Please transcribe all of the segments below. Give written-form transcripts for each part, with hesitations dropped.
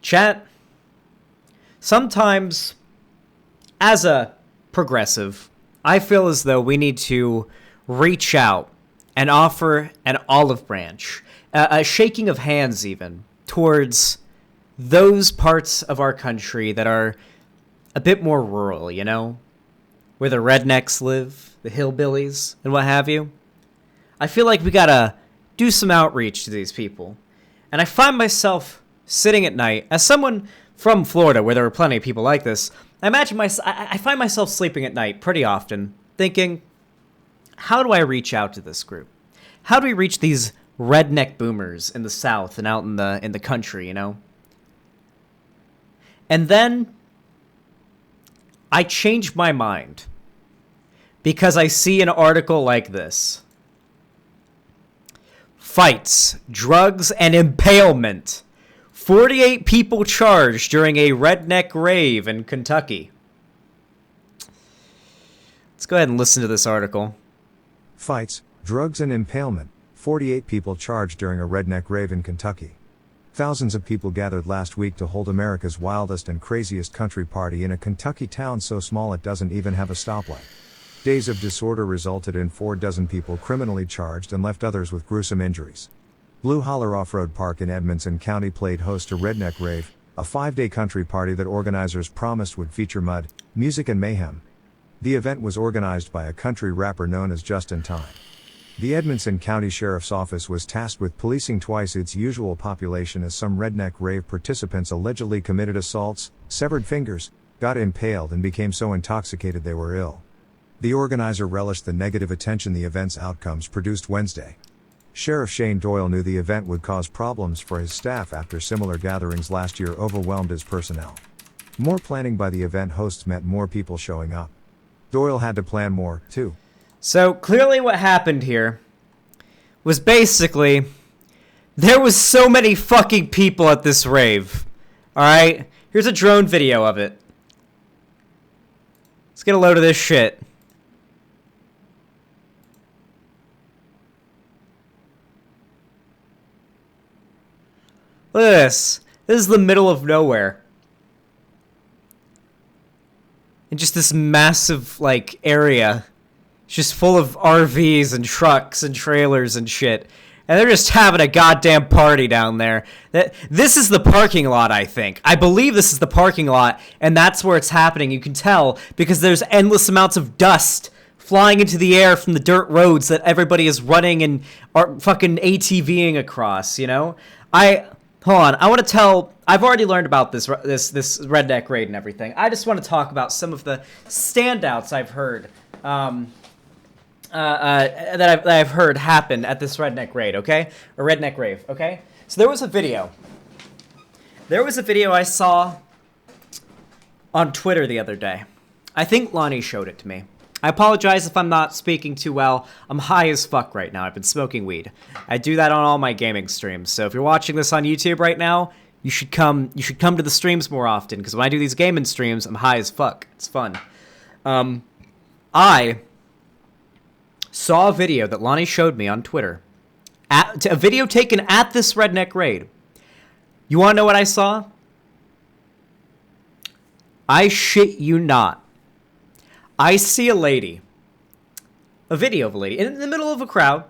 Chat, sometimes, as a progressive, I feel as though we need to reach out and offer an olive branch, a shaking of hands even, towards those parts of our country that are a bit more rural, you know? Where the rednecks live, the hillbillies, and what have you. I feel like we gotta do some outreach to these people. And I find myself sitting at night, as someone from Florida, where there are plenty of people like this, I find myself sleeping at night pretty often, thinking, how do I reach out to this group? How do we reach these redneck boomers in the South and out in the country, you know? And then I change my mind because I see an article like this. Fights, drugs, and impalement. 48 people charged during a redneck rave in Kentucky. Let's go ahead and listen to this article. Fights, drugs, and impalement. 48 people charged during a redneck rave in Kentucky. Thousands of people gathered last week to hold America's wildest and craziest country party in a Kentucky town so small it doesn't even have a stoplight. Days of disorder resulted in 4 people criminally charged and left others with gruesome injuries. Blue Holler Off-Road Park in Edmonson County played host to Redneck Rave, a 5-day country party that organizers promised would feature mud, music, and mayhem. The event was organized by a country rapper known as Just in Time. The Edmonson County Sheriff's Office was tasked with policing twice its usual population as some Redneck Rave participants allegedly committed assaults, severed fingers, got impaled, and became so intoxicated they were ill. The organizer relished the negative attention the event's outcomes produced Wednesday. Sheriff Shane Doyle knew the event would cause problems for his staff after similar gatherings last year overwhelmed his personnel. More planning by the event hosts meant more people showing up. Doyle had to plan more, too. So clearly what happened here was basically there was so many fucking people at this rave. Alright? Here's a drone video of it. Let's get a load of this shit. Look at this. This is the middle of nowhere. And just this massive, like, area. It's just full of RVs and trucks and trailers and shit. And they're just having a goddamn party down there. This is the parking lot, I think. I believe this is the parking lot, and that's where it's happening. You can tell because there's endless amounts of dust flying into the air from the dirt roads that everybody is running and are fucking ATVing across, you know? Hold on, I want to tell... I've already learned about this Redneck Raid and everything. I just want to talk about some of the standouts I've heard that I've heard happen at this Redneck Raid, okay? Or Redneck Rave, okay? So there was a video. There was a video I saw on Twitter the other day. I think Lonnie showed it to me. I apologize if I'm not speaking too well. I'm high as fuck right now. I've been smoking weed. I do that on all my gaming streams. So if you're watching this on YouTube right now, you should come to the streams more often, because when I do these gaming streams, I'm high as fuck. It's fun. I saw a video that Lonnie showed me on Twitter. A video taken at this Redneck Raid. You want to know what I saw? I shit you not. I see a video of a lady in the middle of a crowd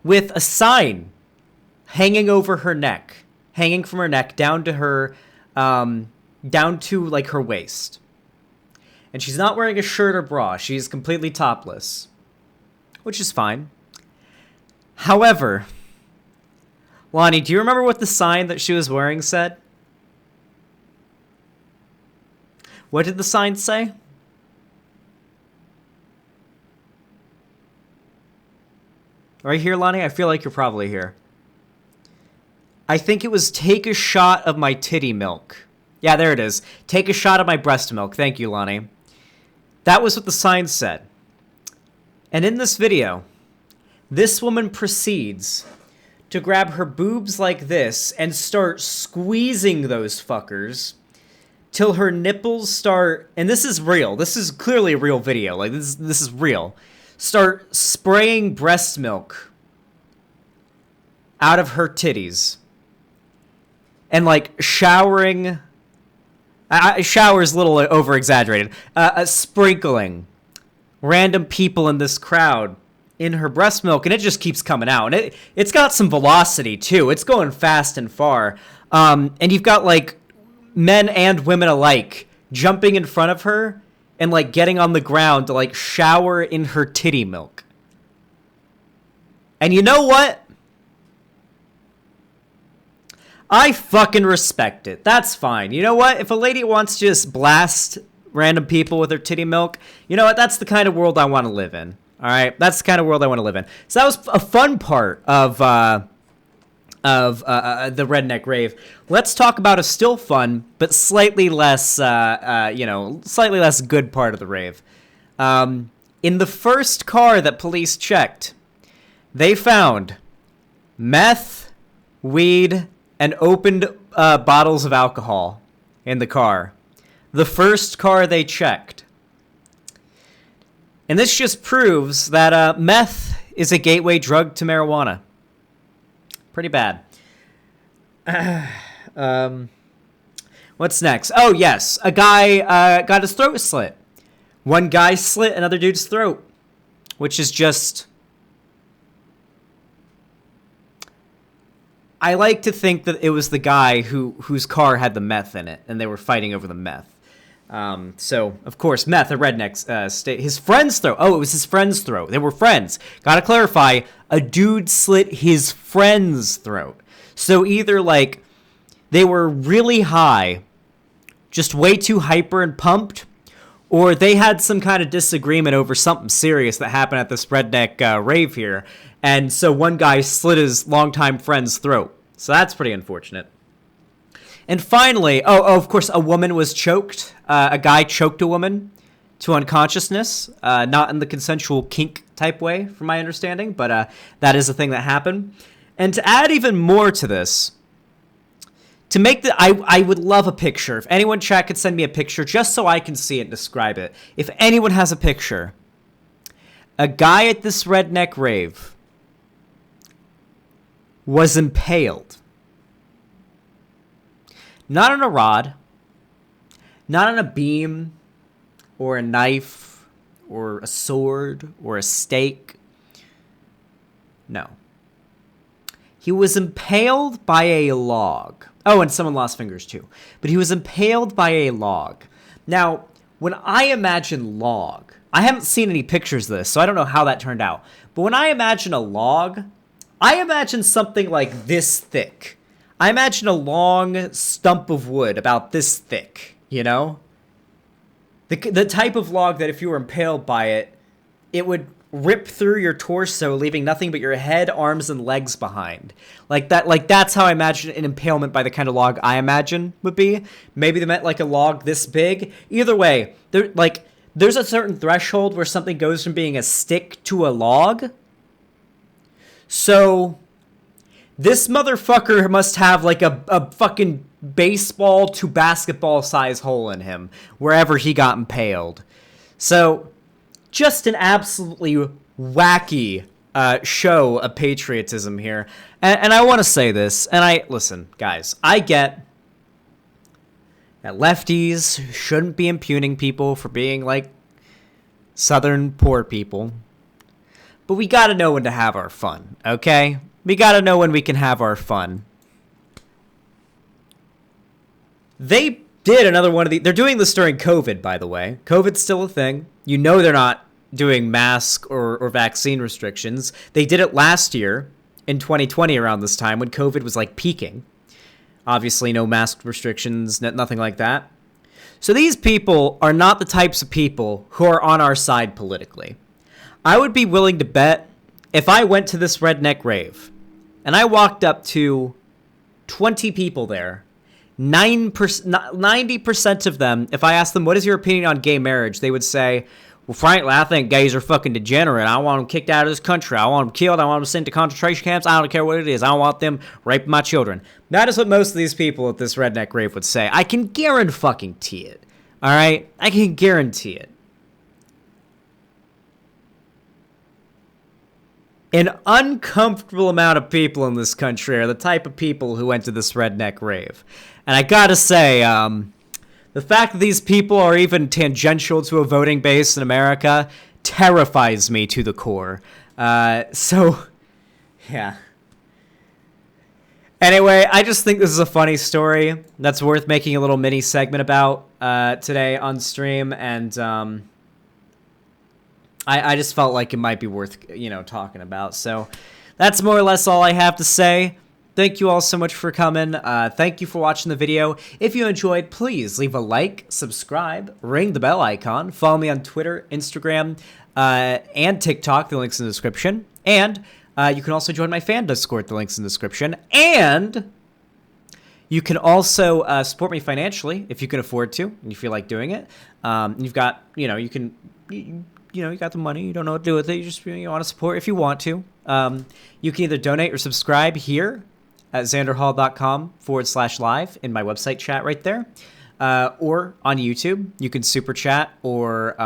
with a sign hanging over her neck, hanging from her neck down to her, down to like her waist. And she's not wearing a shirt or bra. She's completely topless, which is fine. However, Lonnie, do you remember what the sign that she was wearing said? What did the sign say? Right here, Lonnie? I feel like you're probably here. I think it was, take a shot of my titty milk. Yeah, there it is. Take a shot of my breast milk. Thank you, Lonnie. That was what the sign said. And in this video, this woman proceeds to grab her boobs like this and start squeezing those fuckers till her nipples start, and this is real. This is clearly a real video. Like, this is real. Start spraying breast milk out of her titties. and like showering. Shower's a little over exaggerated. Sprinkling random people in this crowd in her breast milk, and it just keeps coming out. And it's got some velocity too. It's going fast and far. And you've got like men and women alike jumping in front of her and like getting on the ground to like shower in her titty milk. And you know what? I fucking respect it. That's fine. You know what? If a lady wants to just blast random people with her titty milk, you know what? That's the kind of world I want to live in. All right? That's the kind of world I want to live in. So that was a fun part of the Redneck Rave. Let's talk about a still fun, but slightly less, slightly less good part of the rave. In the first car that police checked, they found meth, weed, and opened bottles of alcohol in the car. The first car they checked. And this just proves that meth is a gateway drug to marijuana. Pretty bad. What's next? Oh, yes. A guy got his throat slit. One guy slit another dude's throat, which is just... I like to think that it was the guy whose car had the meth in it, and they were fighting over the meth. So, of course, meth, a redneck's his friend's throat. Oh, it was his friend's throat. They were friends. Gotta clarify, a dude slit his friend's throat. So either, like, they were really high, just way too hyper and pumped, or they had some kind of disagreement over something serious that happened at this redneck rave here. And so one guy slit his longtime friend's throat. So that's pretty unfortunate. And finally, of course, a woman was choked. A guy choked a woman to unconsciousness. Not in the consensual kink type way, from my understanding. But that is a thing that happened. And to add even more to this, to make I would love a picture. If anyone chat could send me a picture just so I can see it and describe it. If anyone has a picture. A guy at this redneck rave was impaled. Not on a rod, not on a beam, or a knife, or a sword, or a stake. No. He was impaled by a log. Oh, and someone lost fingers too. But he was impaled by a log. Now, when I imagine log, I haven't seen any pictures of this, so I don't know how that turned out. But when I imagine a log, I imagine something like this thick. I imagine a long stump of wood about this thick, you know? The type of log that if you were impaled by it, it would rip through your torso, leaving nothing but your head, arms, and legs behind. Like that's how I imagine an impalement by the kind of log I imagine would be. Maybe they meant like a log this big. Either way, there's a certain threshold where something goes from being a stick to a log. So, this motherfucker must have like a fucking baseball to basketball size hole in him wherever he got impaled. So, just an absolutely wacky show of patriotism here. And I want to say this, and listen, guys, I get that lefties shouldn't be impugning people for being like southern poor people. But we gotta know when to have our fun, okay? We gotta know when we can have our fun. They did another one of these. They're doing this during COVID, by the way. COVID's still a thing. You know they're not doing mask or vaccine restrictions. They did it last year in 2020 around this time when COVID was like peaking. Obviously no mask restrictions, nothing like that. So these people are not the types of people who are on our side politically. I would be willing to bet if I went to this redneck rave and I walked up to 20 people there, 90% of them, if I asked them, what is your opinion on gay marriage? They would say, well, frankly, I think gays are fucking degenerate. I want them kicked out of this country. I want them killed. I want them sent to concentration camps. I don't care what it is. I don't want them raping my children. That is what most of these people at this redneck rave would say. I can guarantee it. All right? I can guarantee it. an uncomfortable amount of people in this country are the type of people who went to this Redneck Rave. And I gotta say, the fact that these people are even tangential to a voting base in America terrifies me to the core. So, yeah. Anyway, I just think this is a funny story that's worth making a little mini segment about today on stream, and I just felt like it might be worth, talking about. So that's more or less all I have to say. Thank you all so much for coming. Thank you for watching the video. If you enjoyed, please leave a like, subscribe, ring the bell icon, follow me on Twitter, Instagram, and TikTok. The link's in the description. And you can also join my fan Discord. The link's in the description. And you can also support me financially if you can afford to and you feel like doing it. You've got, you got the money. You don't know what to do with it. You just want to support if you want to. You can either donate or subscribe here at xanderhall.com/live in my website chat right there. Or on YouTube, you can super chat or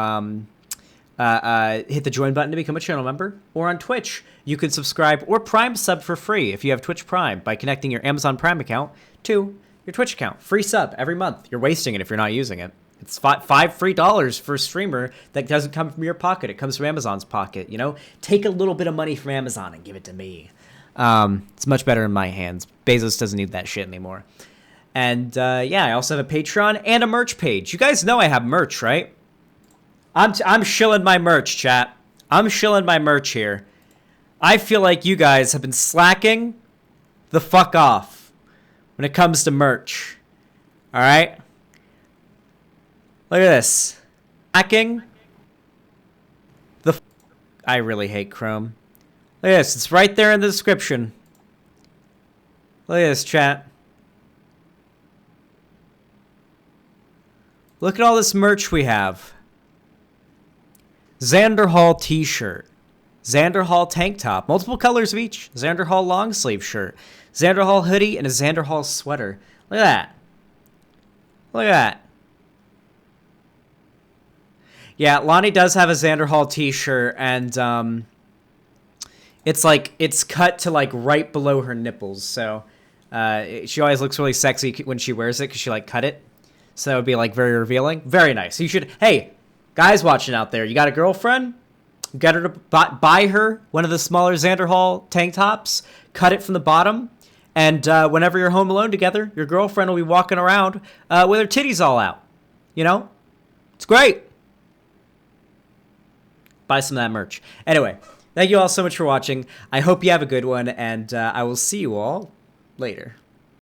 hit the join button to become a channel member. Or on Twitch, you can subscribe or Prime sub for free if you have Twitch Prime by connecting your Amazon Prime account to your Twitch account. Free sub every month. You're wasting it if you're not using it. It's $5 free for a streamer that doesn't come from your pocket. It comes from Amazon's pocket, Take a little bit of money from Amazon and give it to me. It's much better in my hands. Bezos doesn't need that shit anymore. And, I also have a Patreon and a merch page. You guys know I have merch, right? I'm shilling my merch, chat. I'm shilling my merch here. I feel like you guys have been slacking the fuck off when it comes to merch. All right? Look at this. Slacking the I really hate Chrome. Look at this. It's right there in the description. Look at this, chat. Look at all this merch we have. Xander Hall t-shirt. Xander Hall tank top. Multiple colors of each. Xander Hall long sleeve shirt. Xander Hall hoodie and a Xander Hall sweater. Look at that. Look at that. Yeah, Lonnie does have a Xander Hall t-shirt, and it's cut to right below her nipples, so she always looks really sexy when she wears it because she cut it, so that would be very revealing. Very nice. You should, hey, guys watching out there, you got a girlfriend? Get her to buy her one of the smaller Xander Hall tank tops, cut it from the bottom, and whenever you're home alone together, your girlfriend will be walking around with her titties all out. It's great. Buy some of that merch. Anyway, thank you all so much for watching. I hope you have a good one, and I will see you all later.